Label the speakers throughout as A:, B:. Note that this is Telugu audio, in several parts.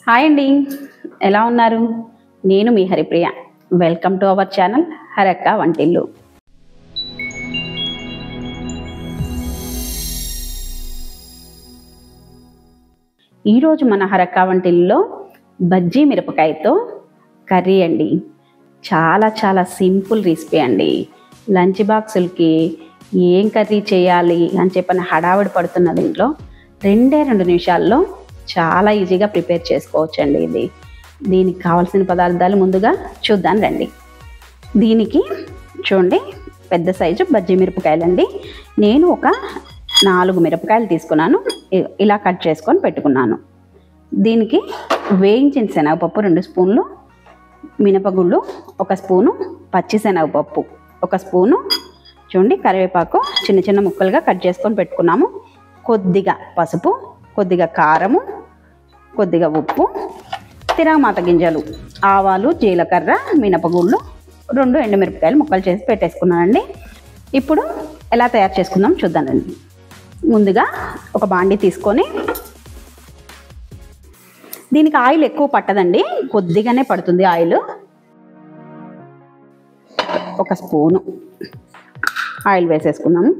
A: హాయ్ అండి, ఎలా ఉన్నారు? నేను మీ Haripriya. Welcome to our channel హరక్క వంటిల్లు. ఈరోజు మన హరక్క వంటిల్లులో బజ్జీ మిరపకాయతో కర్రీ అండి. చాలా చాలా సింపుల్ రెసిపీ అండి. లంచ్ బాక్సులకి ఏం కర్రీ చేయాలి అని చెప్పని హడావిడి పడుతున్న దీంట్లో 2 నిమిషాల్లో చాలా ఈజీగా ప్రిపేర్ చేసుకోవచ్చండి. దీనికి కావాల్సిన పదార్థాలు ముందుగా చూద్దాం రండి. దీనికి చూడండి, పెద్ద సైజు బజ్జీ మిరపకాయలండి. నేను ఒక 4 మిరపకాయలు తీసుకున్నాను, ఇలా కట్ చేసుకొని పెట్టుకున్నాను. దీనికి వేయించిన శనగపప్పు 2 స్పూన్లు, మినపగుళ్ళు 1 స్పూను, పచ్చి శనగపప్పు 1 స్పూను, చూడండి కరివేపాకు చిన్న చిన్న ముక్కలుగా కట్ చేసుకొని పెట్టుకున్నాము, కొద్దిగా పసుపు, కొద్దిగా కారము, కొద్దిగా ఉప్పు, తిరగమాత గింజలు, ఆవాలు, జీలకర్ర, మినపగుళ్ళు, 2 ఎండుమిరపకాయలు ముక్కలు చేసి పెట్టేసుకున్నానండి. ఇప్పుడు ఎలా తయారు చేసుకుందాం చూద్దానండి. ముందుగా ఒక బాండీ తీసుకొని, దీనికి ఆయిల్ ఎక్కువ పట్టదండి, కొద్దిగానే పడుతుంది ఆయిల్. 1 spoon oil వేసేసుకున్నాము.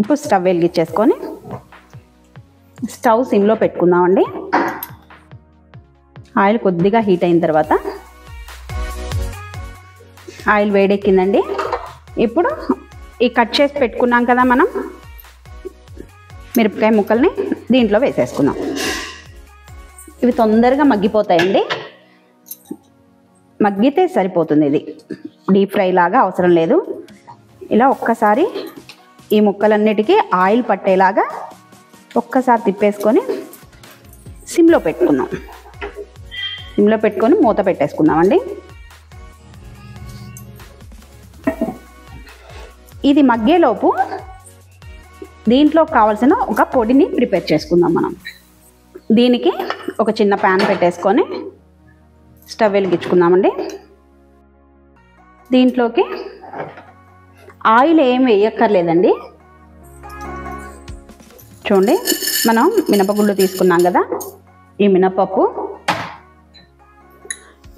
A: ఇప్పుడు స్టవ్ వెలిగించేసుకొని స్టవ్ సిమ్లో పెట్టుకుందామండి. ఆయిల్ కొద్దిగా హీట్ అయిన తర్వాత ఆయిల్ వేడెక్కిందండి. ఇప్పుడు ఈ కట్ చేసి పెట్టుకున్నాం కదా మనం మిరపకాయ ముక్కల్ని దీంట్లో వేసేసుకుందాం. ఇవి తొందరగా మగ్గిపోతాయండి, మగ్గితే సరిపోతుంది. ఇది డీప్ ఫ్రై లాగా అవసరం లేదు. ఇలా ఒక్కసారి ఈ ముక్కలన్నిటికీ ఆయిల్ పట్టేలాగా ఒక్కసారి తిప్పేసుకొని సిమ్లో పెట్టుకుందాం. సిమ్లో పెట్టుకొని మూత పెట్టేసుకుందామండి. ఇది మగ్గేలోపు దీంట్లో కావాల్సిన ఒక పొడిని ప్రిపేర్ చేసుకుందాం మనం. దీనికి ఒక చిన్న ప్యాన్ పెట్టేసుకొని స్టవ్ వెలిగించుకుందామండి. దీంట్లోకి ఆయిల్ ఏం వేయక్కర్లేదండి. చూడండి, మనం మినపగుళ్ళు తీసుకున్నాం కదా, ఈ మినపప్పు,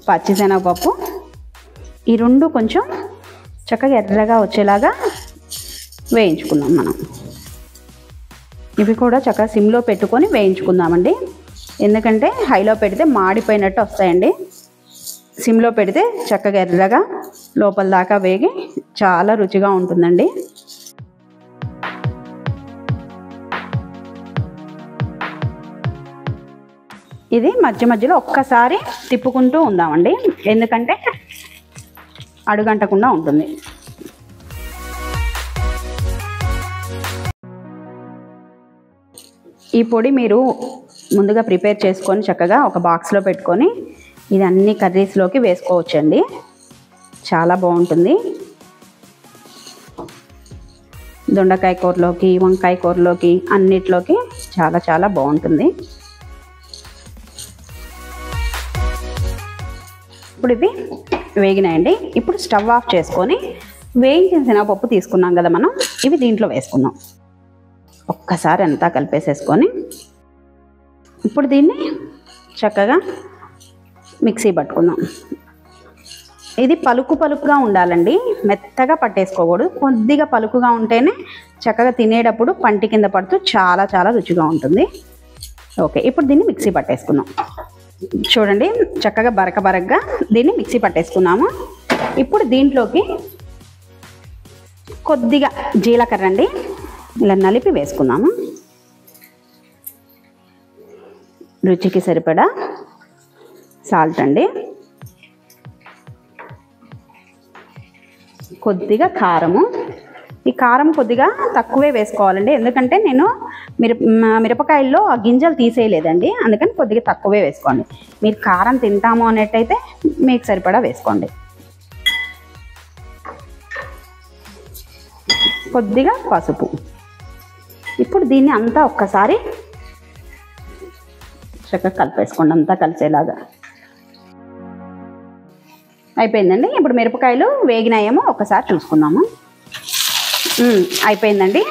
A: పచ్చిశనగపప్పు, ఈ 2 కొంచెం చక్కగా ఎర్రగా వచ్చేలాగా వేయించుకుందాం మనం. ఇవి కూడా చక్కగా సిమ్లో పెట్టుకొని వేయించుకుందామండి. ఎందుకంటే హైలో పెడితే మాడిపోయినట్టు వస్తాయండి. సిమ్లో పెడితే చక్కగా ఎర్రగా లోపల దాకా వేగి చాలా రుచిగా ఉంటుందండి. ఇది మధ్య మధ్యలో ఒక్కసారి తిప్పుకుంటూ ఉందామండి, ఎందుకంటే అడుగంటకుండా ఉంటుంది. ఈ పొడి మీరు ముందుగా ప్రిపేర్ చేసుకొని చక్కగా ఒక బాక్స్లో పెట్టుకొని ఇది అన్ని కర్రీస్లోకి వేసుకోవచ్చండి. చాలా బాగుంటుంది. దొండకాయ కూరలోకి, వంకాయ కూరలోకి, అన్నిట్లోకి చాలా చాలా బాగుంటుంది. ఇప్పుడు ఇవి వేగినాయండి. ఇప్పుడు స్టవ్ ఆఫ్ చేసుకొని వేయించిన శనగపప్పు తీసుకున్నాం కదా మనం, ఇవి దీంట్లో వేసుకుందాం. ఒక్కసారి అంతా కలిపేసేసుకొని ఇప్పుడు దీన్ని చక్కగా మిక్సీ పట్టుకుందాం. ఇది పలుకుగా ఉండాలండి, మెత్తగా పట్టేసుకోకూడదు. కొద్దిగా పలుకుగా ఉంటేనే చక్కగా తినేటప్పుడు పంటి కింద పడుతూ చాలా చాలా రుచిగా ఉంటుంది. ఓకే, ఇప్పుడు దీన్ని మిక్సీ పట్టేసుకుందాం. చూడండి, చక్కగా బరకగా దీన్ని మిక్సీ పట్టేసుకున్నాము. ఇప్పుడు దీంట్లోకి కొద్దిగా జీలకర్ర అండి ఇలా నలిపి వేసుకున్నాము. రుచికి సరిపడా సాల్ట్ అండి, కొద్దిగా కారము. ఈ కారం కొద్దిగా తక్కువే వేసుకోవాలండి, ఎందుకంటే నేను మిరపకాయల్లో ఆ గింజలు తీసేయలేదండి, అందుకని కొద్దిగా తక్కువే వేసుకోండి. మీరు కారం తింటాము అనేట్టయితే మీకు సరిపడా వేసుకోండి. కొద్దిగా పసుపు. ఇప్పుడు దీన్ని అంతా ఒక్కసారి చక్కగా కలిపేసుకోండి, అంతా కలిసేలాగా. అయిపోయిందండి. ఇప్పుడు మిరపకాయలు వేగినాయేమో ఒకసారి చూసుకుందాము. అయిపోయిందండి.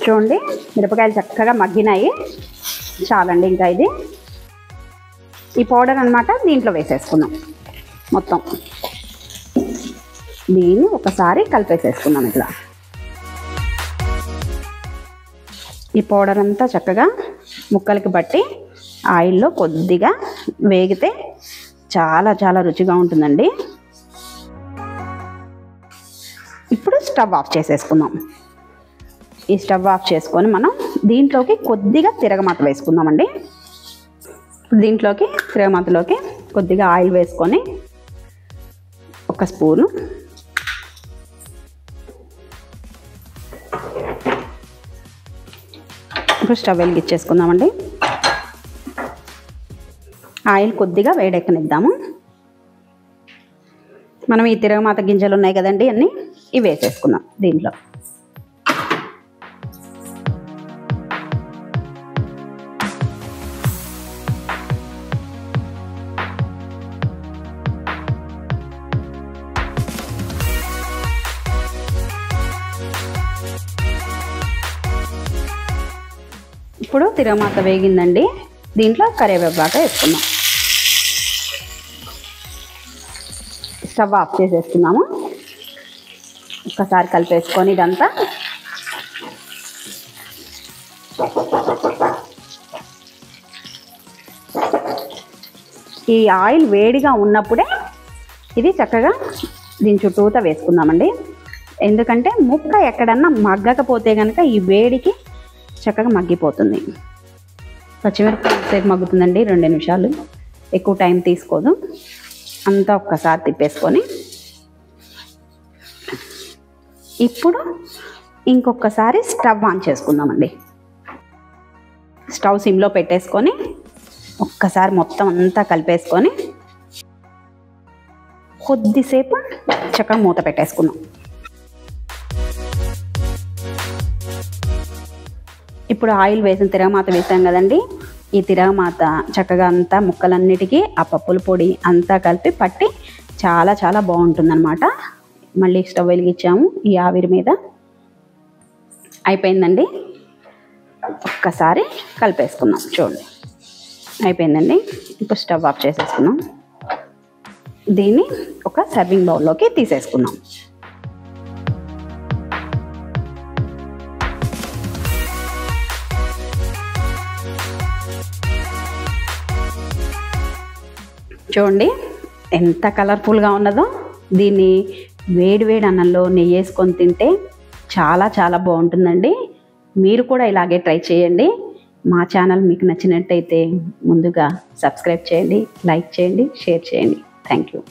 A: చూడండి, మిరపకాయలు చక్కగా మగ్గినాయి. చాలండి. ఇంకా ఇది ఈ పౌడర్ అన్నమాట దీంట్లో వేసేసుకుందాం. మొత్తం దీన్ని ఒకసారి కలిపేసేసుకుందాం. ఇట్లా ఈ పౌడర్ అంతా చక్కగా ముక్కలకి బట్టి ఆయిల్లో కొద్దిగా వేగితే చాలా చాలా రుచిగా ఉంటుందండి. ఇప్పుడు స్టవ్ ఆఫ్ చేసేసుకుందాం. ఈ స్టవ్ ఆఫ్ చేసుకొని మనం దీంట్లోకి కొద్దిగా తిరగమాత వేసుకుందామండి. దీంట్లోకి తిరగమాతలోకి కొద్దిగా ఆయిల్ వేసుకొని ఒక స్పూను ఇప్పుడు స్టవ్ వెలిగించేసుకుందామండి. ఆయిల్ కొద్దిగా వేడెక్కనిద్దాము. మనం ఈ తిరగమాత గింజలు ఉన్నాయి కదండి, అన్నీ ఇవి వేసేసుకుందాం దీంట్లో. ఇప్పుడు తిరగమాత వేగిందండి. దీంట్లో కరివేపాకు వేసుకుందాం. స్టవ్ ఆఫ్ చేసేసుకున్నాము. ఒక్కసారి కలిపేసుకొని ఇదంతా ఈ ఆయిల్ వేడిగా ఉన్నప్పుడే ఇది చక్కగా దీని చుట్టూతా వేసుకుందామండి. ఎందుకంటే ముక్క ఎక్కడన్నా మగ్గకపోతే కనుక ఈ వేడికి చక్కగా మగ్గిపోతుంది. పచ్చిమిరపకాయ సేపు మగ్గుతుందండి, 2 నిమిషాలు, ఎక్కువ టైం తీసుకోదు. అంతా ఒక్కసారి తిప్పేసుకొని ఇప్పుడు ఇంకొకసారి స్టవ్ ఆన్ చేసుకుందామండి. స్టవ్ సిమ్లో పెట్టేసుకొని ఒక్కసారి మొత్తం అంతా కలిపేసుకొని కొద్దిసేపు చక్కగా మూత పెట్టేసుకుందాం. ఇప్పుడు ఆయిల్ వేసిన తిరగమాత వేసాం కదండి. ఈ తిరగమాత చక్కగా అంతా ముక్కలన్నిటికీ ఆ పప్పుల పొడి అంతా కలిపి పట్టి చాలా చాలా బాగుంటుందన్నమాట. మళ్ళీ స్టవ్ వెలిగించాము. ఈ ఆవిరి మీద అయిపోయిందండి. ఒక్కసారి కలిపేసుకుందాం. చూడండి అయిపోయిందండి. ఇప్పుడు స్టవ్ ఆఫ్ చేసేసుకుందాం. దీన్ని ఒక సర్వింగ్ బౌల్లోకి తీసేసుకుందాం. చూడండి ఎంత కలర్ఫుల్గా ఉన్నదో. దీన్ని వేడి వేడి అన్నంలో నెయ్యి వేసుకొని తింటే చాలా చాలా బాగుంటుందండి. మీరు కూడా ఇలాగే ట్రై చేయండి. మా ఛానల్ మీకు నచ్చినట్టయితే ముందుగా సబ్స్క్రైబ్ చేయండి, లైక్ చేయండి, షేర్ చేయండి. Thank you.